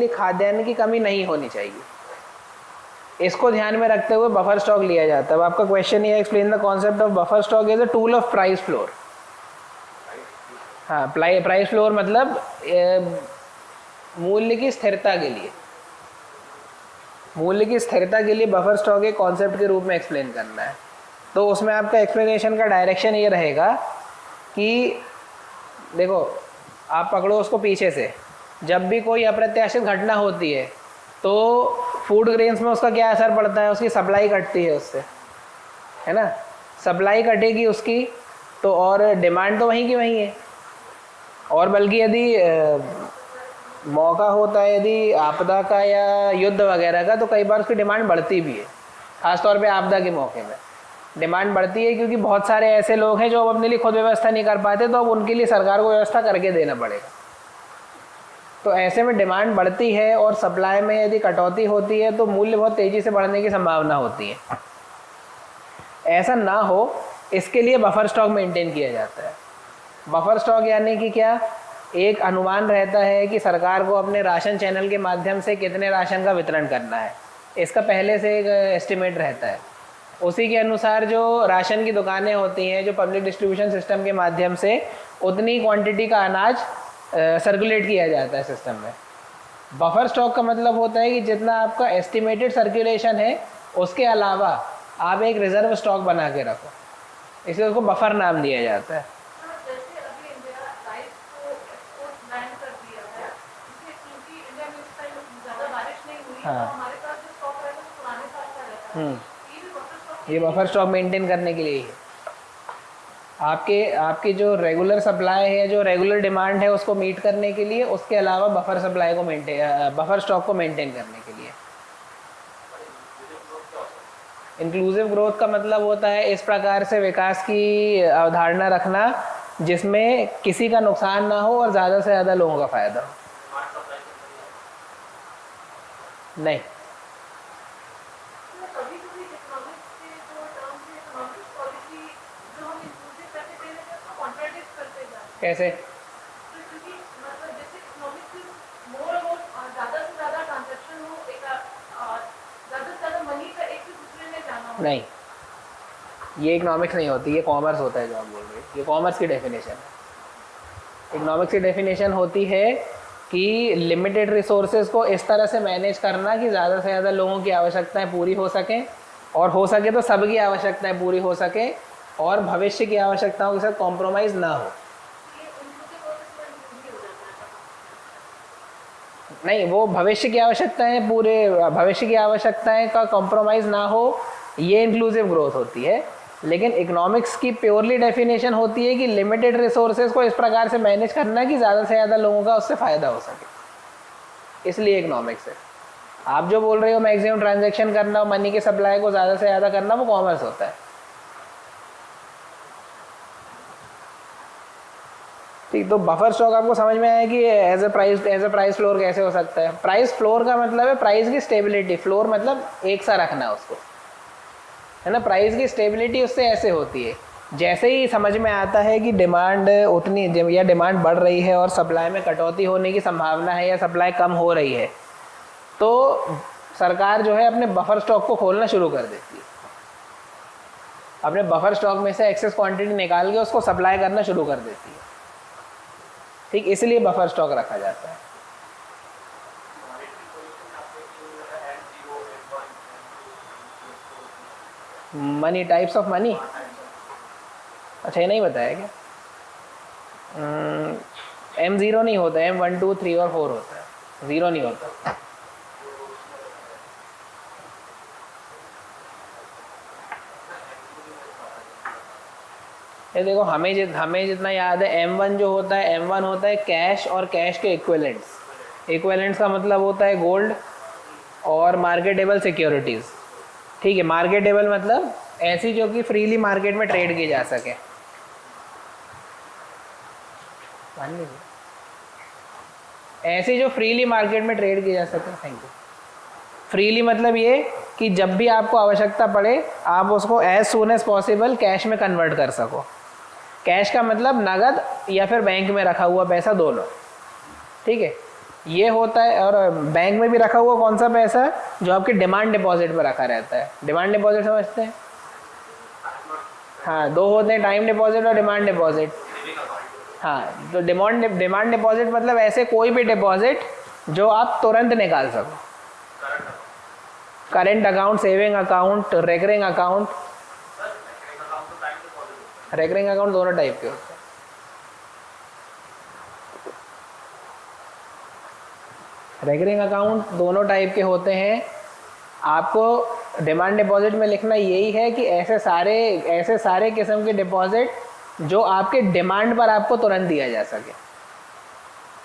खाद्यान्न की कमी नहीं होनी चाहिए। इसको ध्यान में रखते हुए बफर स्टॉक लिया जाता है। अब आपका क्वेश्चन ये explain the concept of buffer stock as a tool of price floor. हाँ, प्राइस फ्लोर मतलब मूल्य की स्थिरता के लिए, मूल्य की स्थिरता के लिए बफर स्टॉक एक कॉन्सेप्ट के रूप में एक्सप्लेन करना है। तो उसमें आपका एक्सप्लेनेशन का डायरेक्शन ये रहेगा कि देखो, आप पकड़ो उसको पीछे से, जब भी कोई अप्रत्याशित घटना होती है तो फूड ग्रेन्स में उसका क्या असर पड़ता है, उसकी सप्लाई कटती है उससे, है ना। सप्लाई कटेगी उसकी तो और डिमांड तो वहीं की वहीं है। और बल्कि यदि मौका होता है यदि आपदा का या युद्ध वगैरह का, तो कई बार उसकी डिमांड बढ़ती भी है। खासतौर पे आपदा के मौके में डिमांड बढ़ती है, क्योंकि बहुत सारे ऐसे लोग हैं जो अब अपने लिए खुद व्यवस्था नहीं कर पाते, तो अब उनके लिए सरकार को व्यवस्था करके देना पड़ेगा। तो ऐसे में डिमांड बढ़ती है और सप्लाई में यदि कटौती होती है तो मूल्य बहुत तेज़ी से बढ़ने की संभावना होती है। ऐसा ना हो, इसके लिए बफर स्टॉक मेंटेन किया जाता है। बफर स्टॉक यानी कि क्या, एक अनुमान रहता है कि सरकार को अपने राशन चैनल के माध्यम से कितने राशन का वितरण करना है, इसका पहले से एक एस्टिमेट रहता है। उसी के अनुसार जो राशन की दुकानें होती हैं, जो पब्लिक डिस्ट्रीब्यूशन सिस्टम के माध्यम से उतनी क्वांटिटी का अनाज सर्कुलेट किया जाता है सिस्टम में। बफर स्टॉक का मतलब होता है कि जितना आपका एस्टिमेटेड सर्कुलेशन है उसके अलावा आप एक रिजर्व स्टॉक बना के रखो, इसलिए उसको बफर नाम दिया जाता है। हाँ, ये बफर स्टॉक मेंटेन करने के लिए ही है। आपकी जो रेगुलर सप्लाई है, जो रेगुलर डिमांड है, उसको मीट करने के लिए, उसके अलावा बफर सप्लाई को बफर स्टॉक को मेंटेन करने के लिए। इंक्लूसिव ग्रोथ का मतलब होता है इस प्रकार से विकास की अवधारणा रखना जिसमें किसी का नुकसान ना हो और ज़्यादा से ज़्यादा लोगों का फायदा हो। नहीं, कैसे? नहीं, ये इकोनॉमिक्स नहीं होती, ये कॉमर्स होता है जो आप बोल रहे हैं। ये कॉमर्स की डेफिनेशन है। इकोनॉमिक्स की डेफिनेशन होती है कि लिमिटेड रिसोर्सेज को इस तरह से मैनेज करना कि ज़्यादा से ज़्यादा लोगों की आवश्यकताएं पूरी हो सकें, और हो सके तो सबकी आवश्यकताएं पूरी हो सके, और भविष्य की आवश्यकताओं के साथ कॉम्प्रोमाइज़ ना हो। नहीं, वो भविष्य की आवश्यकताएं, पूरे भविष्य की आवश्यकताएं का कॉम्प्रोमाइज़ ना हो, ये इंक्लूसिव ग्रोथ होती है। लेकिन इकोनॉमिक्स की प्योरली डेफिनेशन होती है कि लिमिटेड रिसोर्सेज को इस प्रकार से मैनेज करना कि ज़्यादा से ज़्यादा लोगों का उससे फ़ायदा हो सके, इसलिए इकोनॉमिक्स है। आप जो बोल रहे हो मैक्सिमम ट्रांजैक्शन करना, मनी के सप्लाई को ज़्यादा से ज़्यादा करना, वो कॉमर्स होता है। ठीक, तो बफर स्टॉक आपको समझ में आया कि एज ए प्राइस फ्लोर कैसे हो सकता है। प्राइस फ्लोर का मतलब है प्राइस की स्टेबिलिटी, फ्लोर मतलब एक सा रखना उसको, है ना। प्राइस की स्टेबिलिटी उससे ऐसे होती है, जैसे ही समझ में आता है कि डिमांड उतनी या डिमांड बढ़ रही है और सप्लाई में कटौती होने की संभावना है या सप्लाई कम हो रही है, तो सरकार जो है अपने बफर स्टॉक को खोलना शुरू कर देती है। अपने बफर स्टॉक में से एक्सेस क्वांटिटी निकाल के उसको सप्लाई करना शुरू कर देती है। ठीक, इसलिए बफर स्टॉक रखा जाता है। मनी, टाइप्स ऑफ मनी, अच्छा ये नहीं बताया क्या? M0 नहीं होता, M1 2 3 और 4 होता है, 0 नहीं होता। ये देखो, हमें जितना याद है, M1 जो होता है, M1 होता है कैश और कैश के इक्विवेलेंट्स। इक्विवेलेंट्स का मतलब होता है गोल्ड और मार्केटेबल सिक्योरिटीज़। ठीक है, मार्केटेबल मतलब ऐसी जो कि फ्रीली मार्केट में ट्रेड की जा सके। मान लीजिए ऐसी जो फ्रीली मार्केट में ट्रेड की जा सके। Thank you. फ्रीली मतलब ये कि जब भी आपको आवश्यकता पड़े आप उसको as soon as possible cash में कन्वर्ट कर सको। कैश का मतलब नगद या फिर बैंक में रखा हुआ पैसा, दोनों। ठीक है, ये होता है। और बैंक में भी रखा हुआ कौन सा पैसा है? जो आपके डिमांड डिपॉजिट में रखा रहता है। डिमांड डिपॉजिट समझते हैं? हाँ, दो होते हैं, टाइम डिपॉजिट और डिमांड डिपॉजिट। हाँ, तो डिमांड डिपॉजिट मतलब ऐसे कोई भी डिपॉजिट जो आप तुरंत निकाल सको। Current account, saving account, recurring account. Recurring account दोनों टाइप के होते हैं। रेकरिंग अकाउंट दोनों टाइप के होते हैं। आपको डिमांड डिपॉजिट में लिखना यही है कि ऐसे सारे किस्म के डिपॉजिट जो आपके डिमांड पर आपको तुरंत दिया जा सके।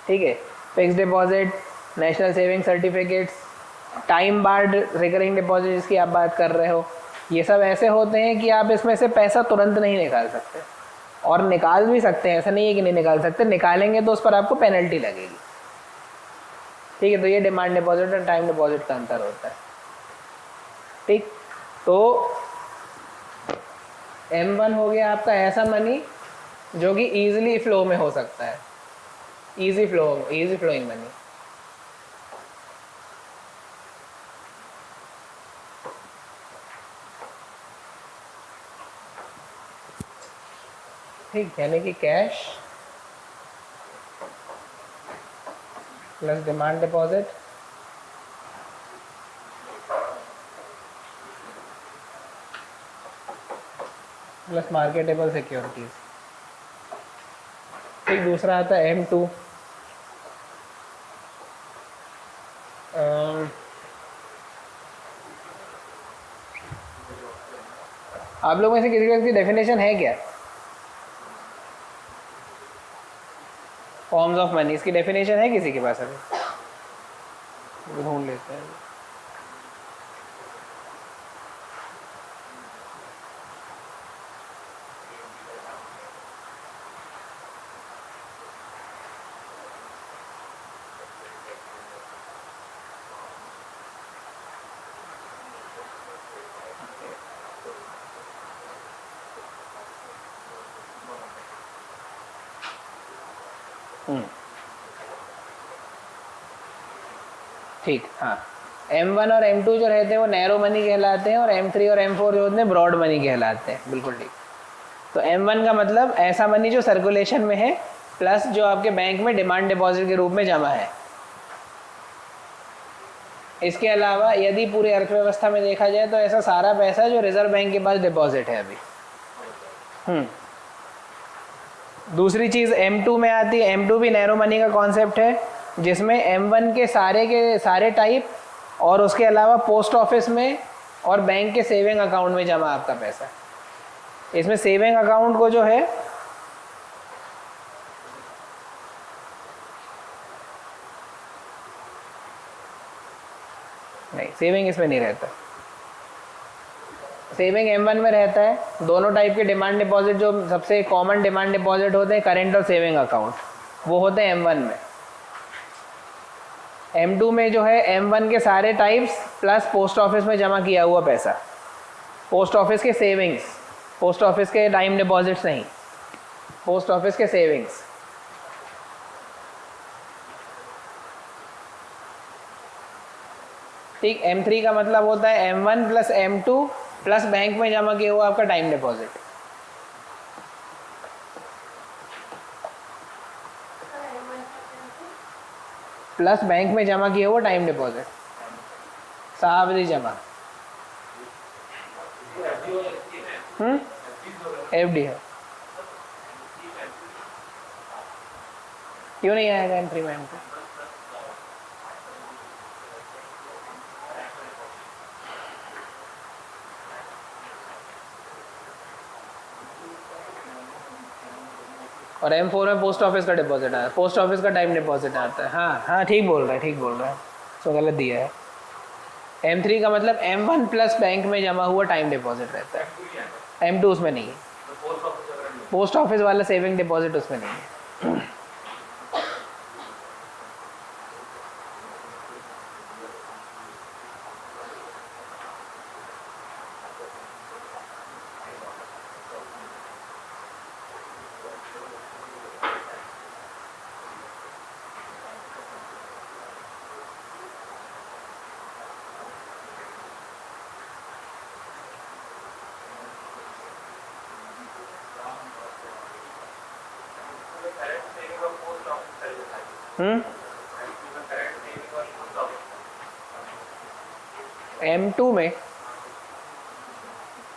ठीक है, fix deposit, national saving certificates, time barred recurring deposit जिसकी आप बात कर रहे हो, ये सब ऐसे होते हैं कि आप इसमें से पैसा तुरंत नहीं निकाल सकते। और निकाल भी सकते हैं, ऐसा नहीं है कि नहीं निकाल सकते, निकालेंगे तो उस पर आपको पेनल्टी लगेगी। ठीक है, तो ये डिमांड डिपॉजिट और टाइम डिपॉजिट का अंतर होता है। ठीक, तो M1 हो गया आपका ऐसा मनी जो कि इजीली फ्लो में हो सकता है, इजी फ्लोइंग मनी। ठीक, यानी कि cash plus demand deposit plus marketable securities. ठीक, दूसरा आता है M2। आप लोगों में से किसी को इसकी डेफिनेशन है क्या? फॉर्म्स ऑफ मनी, इसकी डेफिनेशन है किसी के पास? अभी ढूंढ लेते हैं। ठीक, हाँ, M1 और M2 जो रहते हैं वो नैरो मनी कहलाते हैं, और M3 और M4 जो होते हैं ब्रॉड मनी कहलाते हैं। बिल्कुल ठीक। तो M1 का मतलब ऐसा मनी जो सर्कुलेशन में है, प्लस जो आपके बैंक में डिमांड डिपॉजिट के रूप में जमा है। इसके अलावा यदि पूरी अर्थव्यवस्था में देखा जाए तो ऐसा सारा पैसा जो रिजर्व बैंक के पास डिपॉजिट है अभी। दूसरी चीज़ M2 में आती है। M2 भी नैरो मनी का कॉन्सेप्ट है, जिसमें M1 के सारे टाइप और उसके अलावा पोस्ट ऑफिस में और बैंक के सेविंग अकाउंट में जमा आपका पैसा। इसमें सेविंग अकाउंट को जो है नहीं, सेविंग इसमें नहीं रहता। सेविंग M1 में रहता है। दोनों टाइप के डिमांड डिपॉजिट, जो सबसे कॉमन डिमांड डिपॉजिट होते हैं करेंट और सेविंग अकाउंट, वो होते हैं M1 में। M2 में जो है M1 के सारे टाइप्स प्लस पोस्ट ऑफिस में जमा किया हुआ पैसा, पोस्ट ऑफिस के सेविंग्स, पोस्ट ऑफिस के टाइम डिपॉजिट्स नहीं, पोस्ट ऑफिस के सेविंग्स। ठीक, M3 का मतलब होता है M1 plus M2 plus bank में जमा किया हुआ आपका टाइम डिपॉजिट। प्लस बैंक में जमा किया हुआ टाइम डिपॉजिट, सावधि जमा। FD है। क्यों नहीं आएगा M3 में? M2 और M4 में पोस्ट ऑफिस का डिपॉजिट आता है, पोस्ट ऑफिस का टाइम डिपॉजिट आता है। हाँ हाँ, ठीक बोल रहा है, तो गलत दिया है। M3 का मतलब M1 प्लस बैंक में जमा हुआ टाइम डिपॉजिट रहता है। M2 उसमें नहीं है। पोस्ट ऑफिस वाला सेविंग डिपॉजिट उसमें नहीं है।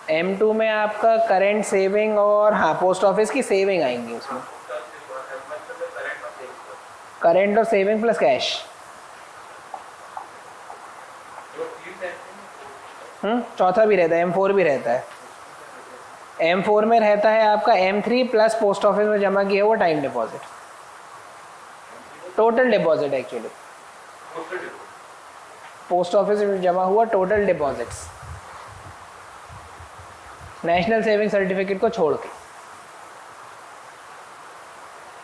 M2 में आपका करंट सेविंग और हाँ पोस्ट ऑफिस की सेविंग आएंगी उसमें, करंट और सेविंग प्लस कैश। चौथा भी रहता है, M4 भी रहता है। M4 में रहता है आपका M3 प्लस पोस्ट ऑफिस में जमा किया हुआ time deposit, total deposit actually, post office में जमा हुआ total deposits, national saving certificate को छोड़ के।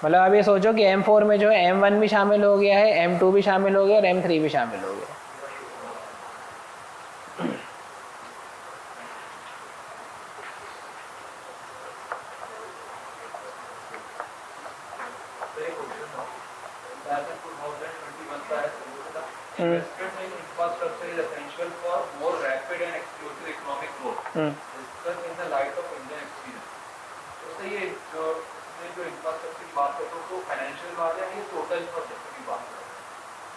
मतलब आप ये सोचो कि M4 में जो है M1 भी शामिल हो गया है, M2 भी शामिल हो गया और M3 भी शामिल हो गया।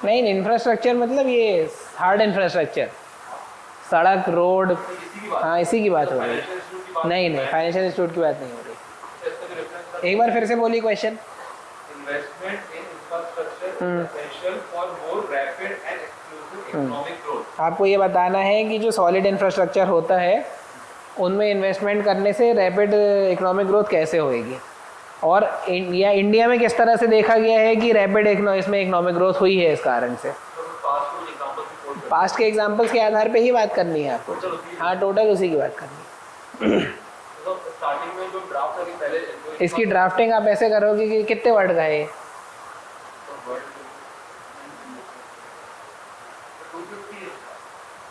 नहीं, इंफ्रास्ट्रक्चर मतलब ये हार्ड इंफ्रास्ट्रक्चर, सड़क, रोड, हाँ इसी की बात हो रही है। नहीं नहीं, फाइनेंशियल इंस्टीट्यूट की बात नहीं हो रही। एक बार फिर से बोलिए question. Investment in infrastructure essential for more rapid and exclusive economic growth. आपको ये बताना है कि जो सॉलिड इंफ्रास्ट्रक्चर होता है उनमें इन्वेस्टमेंट करने से रैपिड इकोनॉमिक ग्रोथ कैसे होएगी, और इंडिया में किस तरह से देखा गया है कि रैपिड इसमें इकोनॉमिक ग्रोथ हुई है इस कारण से। पास्ट के एग्जांपल्स के आधार पे ही बात करनी है आपको। हाँ, टोटल उसी की बात करनी है। स्टार्टिंग में जो ड्राफ्ट है पहले, इसकी ड्राफ्टिंग आप ऐसे करोगे कि कितने वर्ड का है?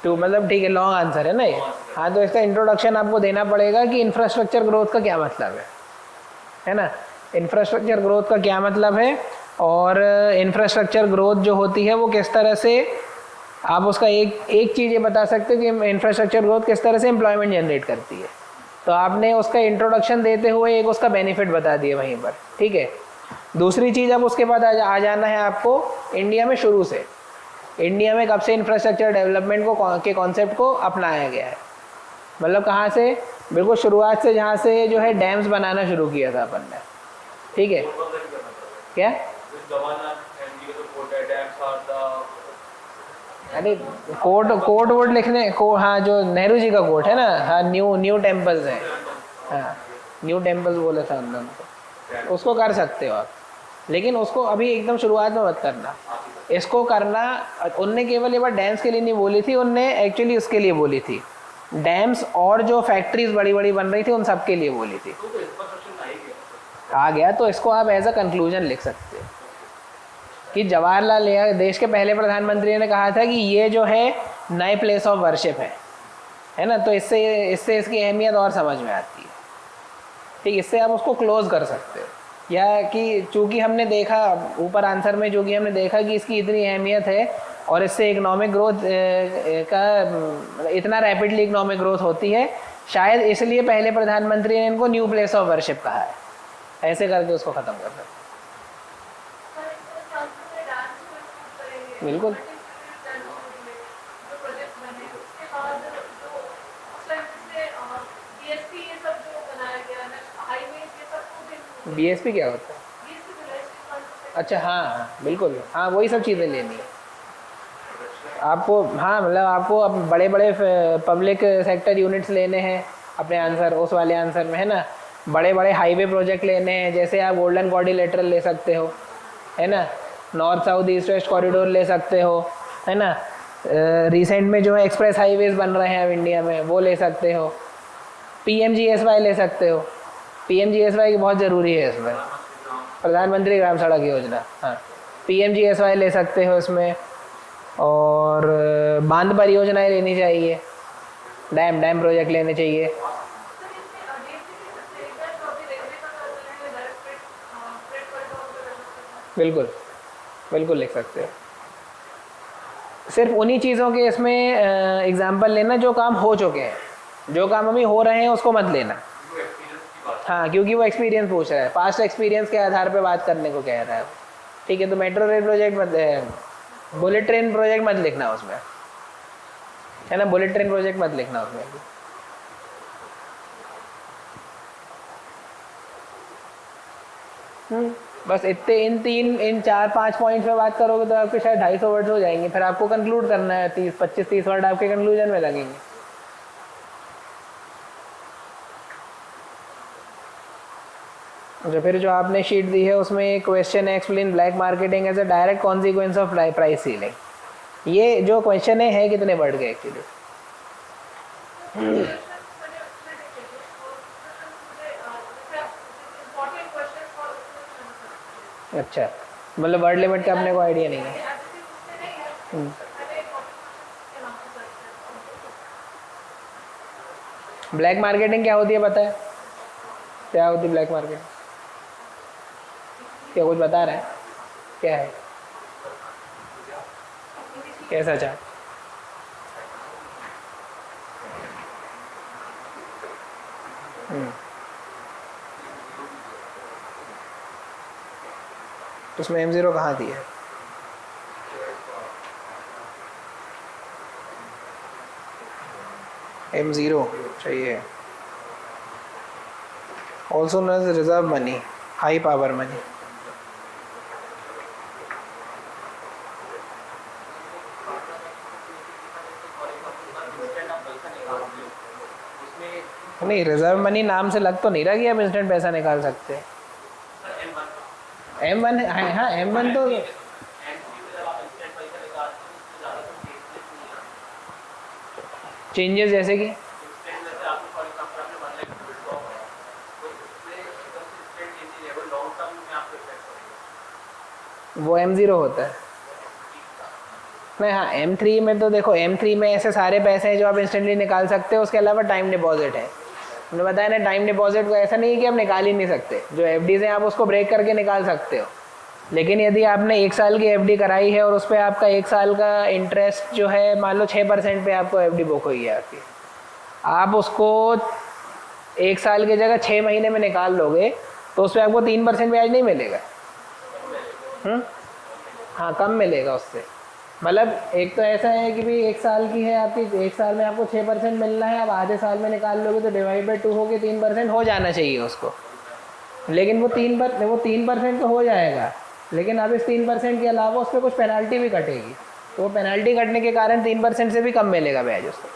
टू मतलब ठीक है, लॉन्ग आंसर है ना ये। हाँ, तो इसका इंट्रोडक्शन आपको देना पड़ेगा कि इंफ्रास्ट्रक्चर ग्रोथ का क्या मतलब है ना। इंफ्रास्ट्रक्चर ग्रोथ का क्या मतलब है, और इंफ्रास्ट्रक्चर ग्रोथ जो होती है वो किस तरह से, आप उसका एक चीज़ ये बता सकते हो कि इंफ्रास्ट्रक्चर ग्रोथ किस तरह से एम्प्लॉयमेंट जनरेट करती है। तो आपने उसका इंट्रोडक्शन देते हुए एक उसका बेनिफिट बता दिए वहीं पर, ठीक है। दूसरी चीज़ अब उसके बाद आ जाना है आपको इंडिया में शुरू से, इंडिया में कब से इंफ्रास्ट्रक्चर डेवलपमेंट के कॉन्सेप्ट को अपनाया गया है। मतलब कहाँ से, बिल्कुल शुरुआत से, जहाँ से जो है डैम्स बनाना शुरू किया था अपन ने, ठीक है। क्या? अरे कोट वोट लिखने को, हाँ जो नेहरू जी का कोट है ना, हाँ न्यू टेम्पल्स है, हाँ न्यू टेम्पल्स बोला था हमने उनको, उसको कर सकते हो आप, लेकिन उसको अभी एकदम शुरुआत में मत करना। इसको करना, उनने केवल ये बात डैम्स के लिए नहीं बोली थी, उनने एक्चुअली उसके लिए बोली थी, डैम्स और जो फैक्ट्रीज बड़ी बड़ी बन रही थी उन सब के लिए बोली थी। आ गया, तो इसको आप एज अ कंक्लूजन लिख सकते हो कि जवाहरलाल नेहरू, देश के पहले प्रधानमंत्री ने कहा था कि ये जो है नए प्लेस ऑफ वर्शिप है ना। तो इससे इसकी अहमियत और समझ में आती है, ठीक। इससे आप उसको क्लोज कर सकते हो, या कि चूँकि हमने देखा ऊपर आंसर में, जो कि हमने देखा कि इसकी इतनी अहमियत है और इससे इकोनॉमिक ग्रोथ का इतना रैपिडली इकोनॉमिक ग्रोथ होती है, शायद इसलिए पहले प्रधानमंत्री ने इनको न्यू प्लेस ऑफ वर्शिप कहा है। ऐसे करके उसको ख़त्म कर सकते। बिल्कुल, BSP क्या होता है? अच्छा, हाँ बिल्कुल, हाँ वही सब चीज़ें लेनी है आपको। हाँ मतलब आपको अब बड़े बड़े पब्लिक सेक्टर यूनिट्स लेने हैं अपने आंसर, उस वाले आंसर में, है ना। बड़े बड़े हाईवे प्रोजेक्ट लेने हैं, जैसे आप गोल्डन क्वाड्रिलेटरल ले सकते हो, है ना। North south east west corridor ले सकते हो, है ना। रिसेंट में जो है एक्सप्रेस हाईवेज बन रहे हैं अब इंडिया में, वो ले सकते हो। PMGSY ले सकते हो, PMGSY की बहुत ज़रूरी है इसमें, प्रधानमंत्री ग्राम सड़क योजना, हाँ PMGSY ले सकते हो इसमें। और बांध परियोजनाएँ लेनी चाहिए, डैम प्रोजेक्ट लेने चाहिए। बिल्कुल बिल्कुल लिख सकते हो। सिर्फ उन्हीं चीज़ों के इसमें एग्जाम्पल लेना जो काम हो चुके हैं, जो काम अभी हो रहे हैं उसको मत लेना। हाँ, क्योंकि वो एक्सपीरियंस पूछ रहा है, पास्ट एक्सपीरियंस के आधार पे बात करने को कह रहा है। ठीक है, तो मेट्रो रेल प्रोजेक्ट मत, बुलेट ट्रेन प्रोजेक्ट मत लिखना उसमें, है ना, बुलेट ट्रेन प्रोजेक्ट मत लिखना उसमें। बस इतने इन 4-5 पॉइंट्स पे बात करोगे तो आपके शायद 250 वर्ड्स हो जाएंगे, फिर आपको कंक्लूड करना है, 25-30 वर्ड आपके कंक्लूजन में लगेंगे। फिर जो आपने शीट दी है उसमें एक क्वेश्चन है, explain black marketing as a direct consequence of price ceiling. ये जो क्वेश्चन है कितने वर्ड के एक्चुअली? अच्छा, मतलब वर्ड लिमिट का अपने को आइडिया नहीं है। ब्लैक मार्केटिंग क्या होती है पता है? क्या होती है ब्लैक मार्केटिंग? क्या कुछ बता रहा है? क्या है, कैसा चार्ट? तो उसमें M0 कहाँ दी है? M0 चाहिए, also known as reserve money, high power money. नहीं, रिजर्व मनी नाम से लग तो नहीं रहा कि आप इंस्टेंट पैसा निकाल सकते हैं। M1 है, हाँ M1 तो चेंजेस जैसे कि वो M0 होता है। नहीं, हाँ M3 में तो देखो, M3 में ऐसे सारे पैसे हैं जो आप इंस्टेंटली निकाल सकते हो, उसके अलावा टाइम डिपॉजिट है। मैंने बताया ना, टाइम डिपॉजिट को ऐसा नहीं है कि आप निकाल ही नहीं सकते, जो FDs हैं आप उसको ब्रेक करके निकाल सकते हो, लेकिन यदि आपने 1 साल की FD कराई है और उस पर आपका 1 साल का इंटरेस्ट जो है मान लो 6% पे आपको FD बुक हुई है आपकी, आप उसको 1 साल की जगह 6 महीने में निकाल लोगे तो उस पर आपको 3% ब्याज नहीं मिलेगा। हाँ, कम मिलेगा उससे। मतलब एक तो ऐसा है कि भाई 1 साल की है आपकी, 1 साल में आपको 6% मिलना है, अब आधे साल में निकाल लोगे तो डिवाइड बाई 2 होके 3% हो जाना चाहिए उसको, लेकिन वो 3% तो हो जाएगा, लेकिन अब इस 3% के अलावा उस पर कुछ पेनल्टी भी कटेगी, तो वो पेनल्टी कटने के कारण 3% से भी कम मिलेगा ब्याज उसको,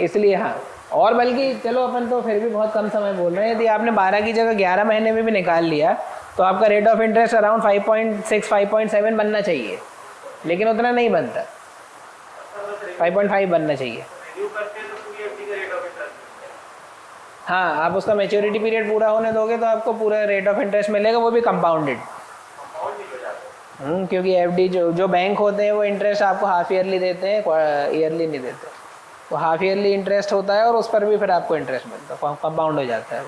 इसलिए हाँ। और बल्कि चलो अपन तो फिर भी बहुत कम समय बोल रहे हैं, यदि आपने 12 की जगह 11 महीने में भी निकाल लिया तो आपका रेट ऑफ इंटरेस्ट अराउंड 5.6-5.7 बनना चाहिए, लेकिन उतना नहीं बनता, 5.5 बनना चाहिए। हाँ, आप उसका मैच्योरिटी पीरियड पूरा होने दोगे तो आपको पूरा रेट ऑफ इंटरेस्ट मिलेगा, वो भी कंपाउंडेड। क्योंकि FD जो बैंक होते हैं वो इंटरेस्ट आपको हाफ ईयरली देते हैं, ईयरली नहीं देते, वो हाफ ईयरली इंटरेस्ट होता है और उस पर भी फिर आपको इंटरेस्ट मिलता है, कंपाउंड हो जाता है।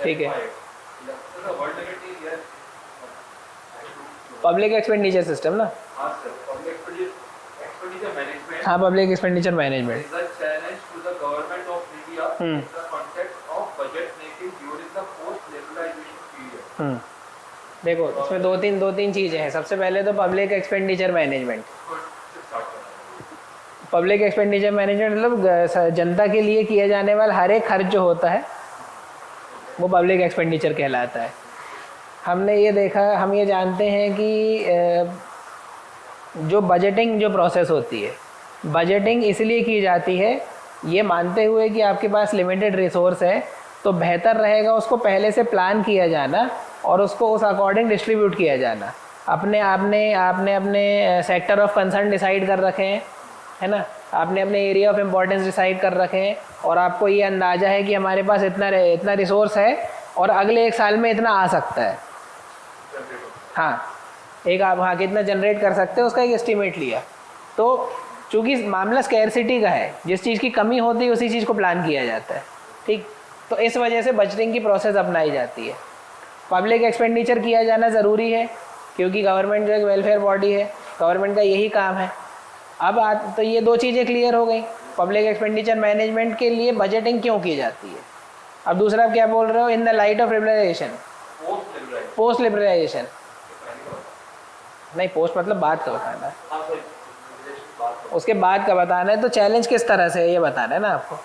ठीक है, पब्लिक एक्सपेंडिचर सिस्टम ना, हाँ पब्लिक एक्सपेंडिचर मैनेजमेंट। देखो इसमें दो तीन चीज़ें हैं। सबसे पहले तो public expenditure management. Public expenditure management मतलब जनता के लिए किया जाने वाला हर एक खर्च जो होता है वो पब्लिक एक्सपेंडिचर कहलाता है। हमने ये देखा, हम ये जानते हैं कि जो बजटिंग जो प्रोसेस होती है, बजटिंग इसलिए की जाती है ये मानते हुए कि आपके पास लिमिटेड रिसोर्स है, तो बेहतर रहेगा उसको पहले से प्लान किया जाना और उसको उस अकॉर्डिंग डिस्ट्रीब्यूट किया जाना। आपने अपने सेक्टर ऑफ कंसर्न डिसाइड कर रखे हैं, है ना, आपने अपने एरिया ऑफ इम्पोर्टेंस डिसाइड कर रखे हैं और आपको ये अंदाज़ा है कि हमारे पास इतना रिसोर्स है और अगले 1 साल में इतना आ सकता है। हाँ, आप हाँ कितना जनरेट कर सकते हैं उसका एक एस्टीमेट लिया। तो चूँकि मामला स्कैरसिटी का है, जिस चीज़ की कमी होती है उसी चीज़ को प्लान किया जाता है, ठीक। तो इस वजह से बजटिंग की प्रोसेस अपनाई जाती है। पब्लिक एक्सपेंडिचर किया जाना ज़रूरी है क्योंकि गवर्नमेंट जो एक वेलफेयर बॉडी है, गवर्नमेंट का यही काम है। तो ये दो चीज़ें क्लियर हो गई, पब्लिक एक्सपेंडिचर मैनेजमेंट के लिए बजटिंग क्यों की जाती है। अब दूसरा आप क्या बोल रहे हो, in the light of liberalisation, post liberalisation नहीं, पोस्ट मतलब बाद का बताना है, उसके बाद का बताना है। तो चैलेंज किस तरह से है ये बताना है ना आपको।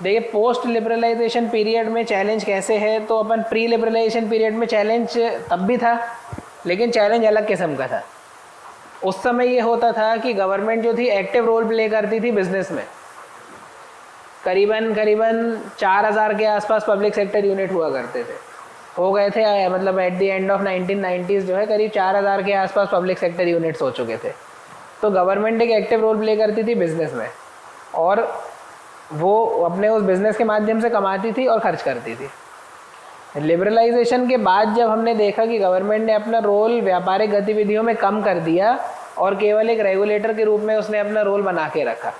देखिए पोस्ट लिबरलाइजेशन पीरियड में चैलेंज कैसे है, तो अपन प्री लिबरलाइजेशन पीरियड में चैलेंज तब भी था, लेकिन चैलेंज अलग किस्म का था। उस समय ये होता था कि गवर्नमेंट जो थी एक्टिव रोल प्ले करती थी बिजनेस में। करीबन 4000 के आसपास पब्लिक सेक्टर यूनिट हुआ करते थे, हो गए थे, मतलब at the end of 1990s जो है करीब 4000 के आसपास पब्लिक सेक्टर यूनिट्स हो चुके थे। तो गवर्नमेंट एक एक्टिव रोल प्ले करती थी बिजनेस में, और वो अपने उस बिज़नेस के माध्यम से कमाती थी और खर्च करती थी। लिबरलाइजेशन के बाद जब हमने देखा कि गवर्नमेंट ने अपना रोल व्यापारिक गतिविधियों में कम कर दिया और केवल एक रेगुलेटर के रूप में उसने अपना रोल बना के रखा,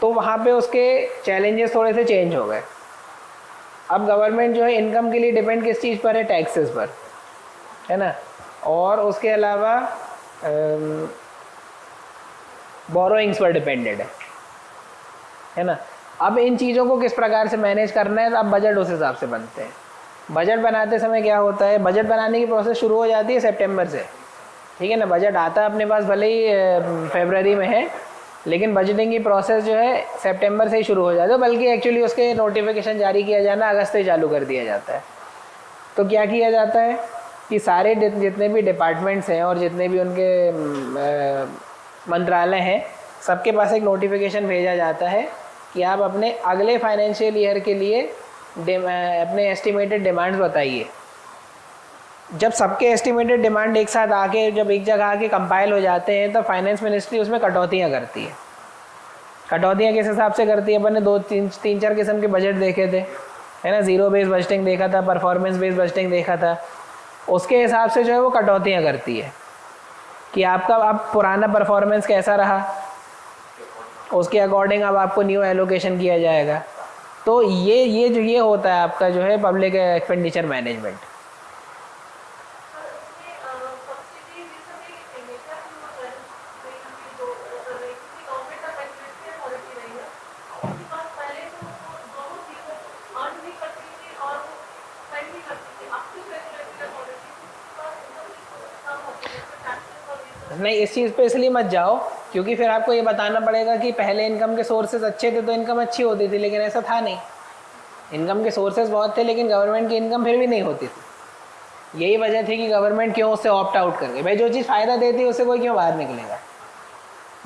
तो वहाँ पे उसके चैलेंजेस थोड़े से चेंज हो गए। अब गवर्नमेंट जो है इनकम के लिए डिपेंड किस चीज़ पर है, टैक्सेस पर, है ना, और उसके अलावा बोरोइंग्स पर डिपेंडेड है ना। अब इन चीज़ों को किस प्रकार से मैनेज करना है, तो अब बजट उस हिसाब से बनते हैं। बजट बनाते समय क्या होता है, बजट बनाने की प्रोसेस शुरू हो जाती है सितंबर से, ठीक है ना। बजट आता है अपने पास भले ही फरवरी में है, लेकिन बजटिंग की प्रोसेस जो है सितंबर से ही शुरू हो जाती है, बल्कि एक्चुअली उसके नोटिफिकेशन जारी किया जाना अगस्त से चालू कर दिया जाता है। तो क्या किया जाता है कि सारे जितने भी डिपार्टमेंट्स हैं और जितने भी उनके मंत्रालय हैं, सबके पास एक नोटिफिकेशन भेजा जाता है कि आप अपने अगले फाइनेंशियल ईयर के लिए अपने एस्टिमेटेड डिमांड्स बताइए। जब सबके एस्टिमेटेड डिमांड एक साथ आके जब एक जगह आके कंपाइल हो जाते हैं, तो फाइनेंस मिनिस्ट्री उसमें कटौतियाँ करती है। कटौतियाँ किस हिसाब से करती है, अपन ने तीन चार किस्म के बजट देखे थे, है ना। ज़ीरो बेस्ड बजटिंग देखा था, परफॉर्मेंस बेस्ड बजटिंग देखा था। उसके हिसाब से जो है वो कटौतियाँ करती है कि आपका अब पुराना परफॉर्मेंस कैसा रहा, उसके अकॉर्डिंग अब आपको न्यू एलोकेशन किया जाएगा। तो ये होता है आपका जो है पब्लिक एक्सपेंडिचर मैनेजमेंट। नहीं, इस चीज़ पे इसलिए मत जाओ क्योंकि फिर आपको ये बताना पड़ेगा कि पहले इनकम के सोर्सेज अच्छे थे तो इनकम अच्छी होती थी, लेकिन ऐसा था नहीं। इनकम के सोर्सेज बहुत थे लेकिन गवर्नमेंट की इनकम फिर भी नहीं होती थी। यही वजह थी कि गवर्नमेंट क्यों उससे ऑप्ट आउट कर गई। भाई जो चीज़ फ़ायदा देती है उससे कोई क्यों बाहर निकलेगा,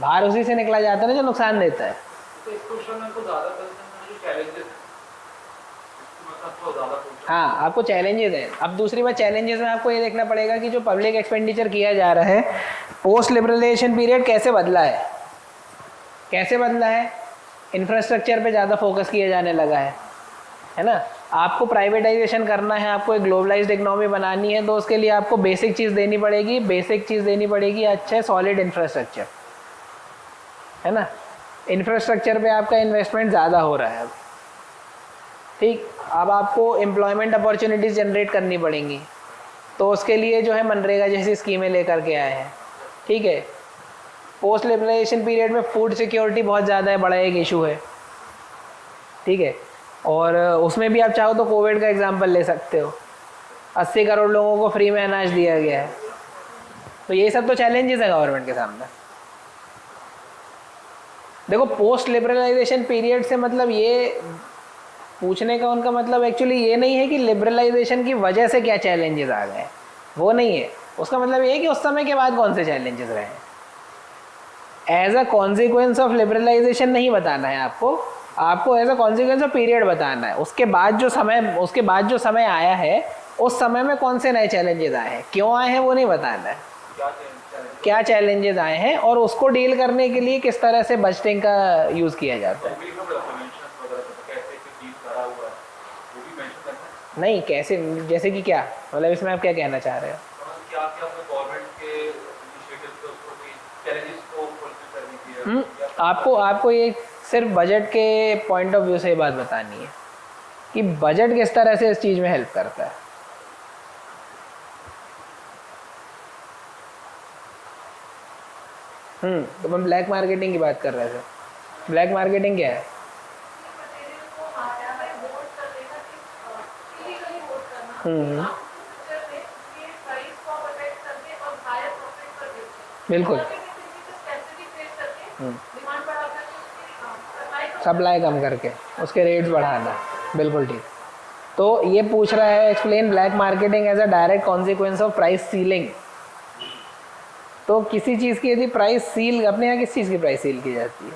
बाहर उसी से निकला जाता है ना जो नुकसान देता है। हाँ, आपको चैलेंजेस हैं। अब दूसरी बात, चैलेंजेस में आपको ये देखना पड़ेगा कि जो पब्लिक एक्सपेंडिचर किया जा रहा है पोस्ट लिबरलाइजेशन पीरियड कैसे बदला है। कैसे बदला है, इंफ्रास्ट्रक्चर पे ज़्यादा फोकस किया जाने लगा है ना। आपको प्राइवेटाइजेशन करना है, आपको एक ग्लोबलाइज्ड इकोनॉमी बनानी है, तो उसके लिए आपको बेसिक चीज़ देनी पड़ेगी अच्छा सॉलिड इंफ्रास्ट्रक्चर, है ना। इंफ्रास्ट्रक्चर पे आपका इन्वेस्टमेंट ज़्यादा हो रहा है अब, ठीक। अब आपको एम्प्लॉयमेंट अपॉर्चुनिटीज़ जनरेट करनी पड़ेंगी, तो उसके लिए जो है मनरेगा जैसी स्कीमें लेकर के आए हैं, ठीक है। पोस्ट लिबरलाइजेशन पीरियड में फूड सिक्योरिटी बहुत ज़्यादा है, बड़ा एक इशू है, ठीक है। और उसमें भी आप चाहो तो कोविड का एग्जांपल ले सकते हो, 80 करोड़ लोगों को फ्री में अनाज दिया गया है। तो ये सब तो चैलेंजेस है गवर्नमेंट के सामने। देखो पोस्ट लिबरलाइजेशन पीरियड से मतलब ये पूछने का उनका मतलब एक्चुअली ये नहीं है कि लिबरलाइजेशन की वजह से क्या चैलेंजेस आ गए, वो नहीं है। उसका मतलब ये है कि उस समय के बाद कौन से चैलेंजेस रहे हैं। As a consequence of liberalisation नहीं बताना है आपको as a consequence of period बताना है। उसके बाद जो समय आया है, उस समय में कौन से नए चैलेंजेस आए हैं, क्यों आए हैं वो नहीं बताना है, क्या चैलेंजेस आए हैं और उसको डील करने के लिए किस तरह से बजटिंग का यूज़ किया जाता है। नहीं, कैसे, जैसे कि क्या मतलब, इसमें आप क्या कहना चाह रहे हो। आपको ये सिर्फ बजट के पॉइंट ऑफ व्यू से बात बतानी है। कि बजट किस तरह से इस चीज़ में हेल्प करता है। तो हम ब्लैक मार्केटिंग की बात कर रहे थे। ब्लैक मार्केटिंग क्या है? बिल्कुल, सप्लाई कम करके उसके रेट्स बढ़ाना, बिल्कुल ठीक। तो ये पूछ रहा है explain black marketing as a direct consequence of price ceiling. तो किसी चीज़ की यदि प्राइस सील, अपने यहाँ किस चीज़ की प्राइस सील की जाती है?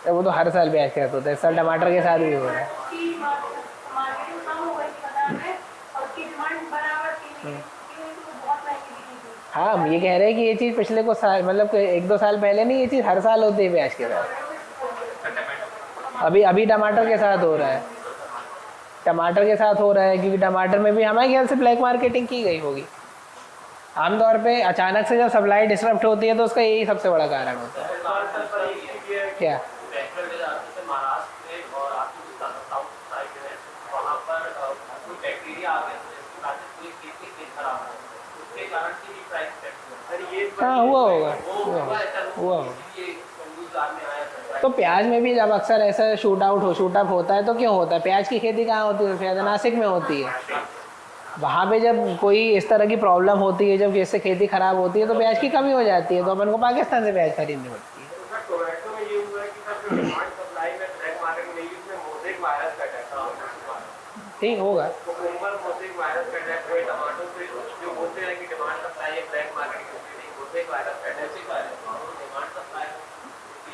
वो तो हर साल प्याज का होता है, इस साल टमाटर के साथ भी हो रहा है। हाँ, हम ये कह रहे हैं कि ये चीज़ पिछले को साल, मतलब 1-2 साल पहले नहीं, ये चीज़ हर साल होती है प्याज के साथ। अभी टमाटर के साथ हो रहा है, टमाटर के साथ हो रहा है, क्योंकि टमाटर में भी हमारे ख्याल से ब्लैक मार्केटिंग की गई होगी। आमतौर पे अचानक से जब सप्लाई डिसरप्ट होती है तो उसका यही सबसे बड़ा कारण होता है। क्या? हाँ, हुआ होगा। तो प्याज में भी जब अक्सर ऐसा शूट अप होता है तो क्यों होता है? प्याज की खेती कहाँ होती है? शायद नासिक में होती है। वहाँ पे जब कोई इस तरह की प्रॉब्लम होती है, जब जैसे खेती खराब होती है तो प्याज की कमी हो जाती है, तो अपन को पाकिस्तान से प्याज खरीदनी पड़ती है। ठीक होगा।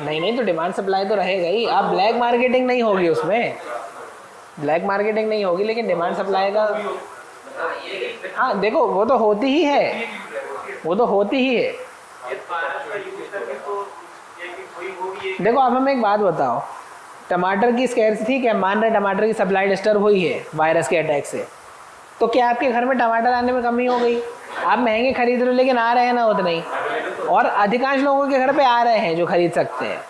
नहीं, तो डिमांड सप्लाई तो रहेगा ही। आप ब्लैक मार्केटिंग नहीं होगी उसमें, ब्लैक मार्केटिंग नहीं होगी, लेकिन डिमांड सप्लाई का, हाँ देखो वो तो होती ही है, वो तो होती ही है। देखो आप हमें एक बात बताओ, टमाटर की स्कैर्सिटी, क्या मान रहे टमाटर की सप्लाई डिस्टर्ब हुई है वायरस के अटैक से, तो क्या आपके घर में टमाटर आने में कमी हो गई? आप महंगे खरीद रहे हो लेकिन आ रहे हैं ना उतने ही, और अधिकांश लोगों के घर पे आ रहे हैं जो खरीद सकते हैं,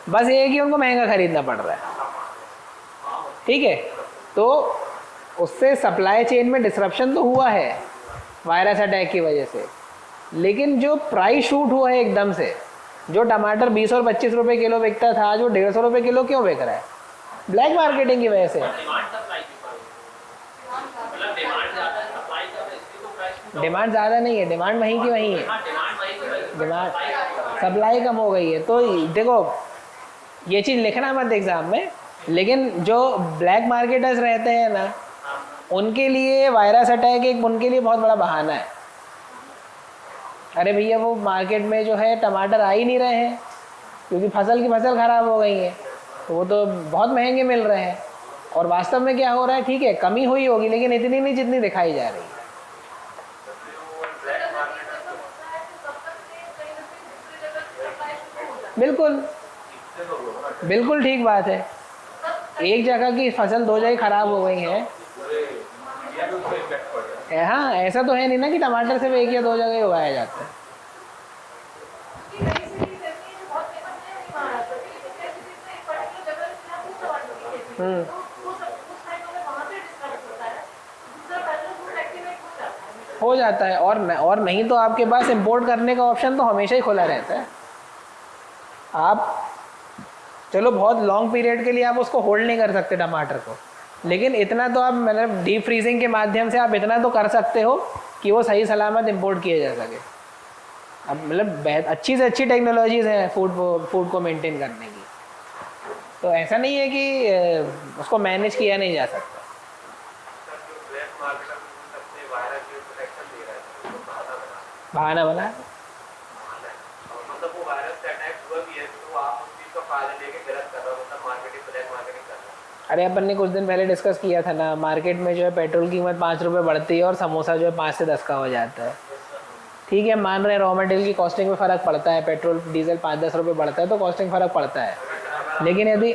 बस ये है कि उनको महंगा खरीदना पड़ रहा है। ठीक है, तो उससे सप्लाई चेन में डिसरप्शन तो हुआ है वायरस अटैक की वजह से, लेकिन जो प्राइस शूट हुआ है एकदम से, जो टमाटर 20 और 25 रुपए किलो बिकता था, जो 150 रुपए किलो क्यों बिक रहा है? ब्लैक मार्केटिंग की वजह से। डिमांड ज़्यादा नहीं है, डिमांड वहीं की वहीं है, डिमांड सप्लाई कम हो गई है। तो देखो ये चीज़ लिखना मत एग्जाम में, लेकिन जो ब्लैक मार्केटर्स रहते हैं ना, उनके लिए वायरस अटैक एक उनके लिए बहुत बड़ा बहाना है। अरे भैया वो मार्केट में जो है टमाटर आ ही नहीं रहे हैं क्योंकि फसल ख़राब हो गई है, तो वो तो बहुत महंगे मिल रहे हैं। और वास्तव में क्या हो रहा है, ठीक है कमी हुई होगी लेकिन इतनी नहीं जितनी दिखाई जा रही है। बिल्कुल बिल्कुल ठीक बात है, एक जगह की फसल 2 जगह खराब हो गई है। हाँ, ऐसा तो है नहीं ना कि टमाटर सिर्फ 1 या 2 जगह उगाया जाता है। हो जाता है, और नहीं तो आपके पास इंपोर्ट करने का ऑप्शन तो हमेशा ही खुला रहता है। आप चलो बहुत लॉन्ग पीरियड के लिए आप उसको होल्ड नहीं कर सकते टमाटर को, लेकिन इतना तो आप मतलब डीप फ्रीजिंग के माध्यम से आप इतना तो कर सकते हो कि वो सही सलामत इंपोर्ट किए जा सके। अब मतलब अच्छी से अच्छी टेक्नोलॉजीज़ हैं फूड को मेंटेन करने की, तो ऐसा नहीं है कि उसको मैनेज किया नहीं जा सकता। बहाना बना, अरे अपन ने कुछ दिन पहले डिस्कस किया था ना, मार्केट में जो है पेट्रोल की कीमत 5 रुपये बढ़ती है और समोसा जो है 5 से 10 का हो जाता है। ठीक है, मान रहे हैं रॉ मटेरियल की कॉस्टिंग में फ़र्क पड़ता है, पेट्रोल डीजल 5-10 रुपये बढ़ता है तो कॉस्टिंग फ़र्क पड़ता है, लेकिन यदि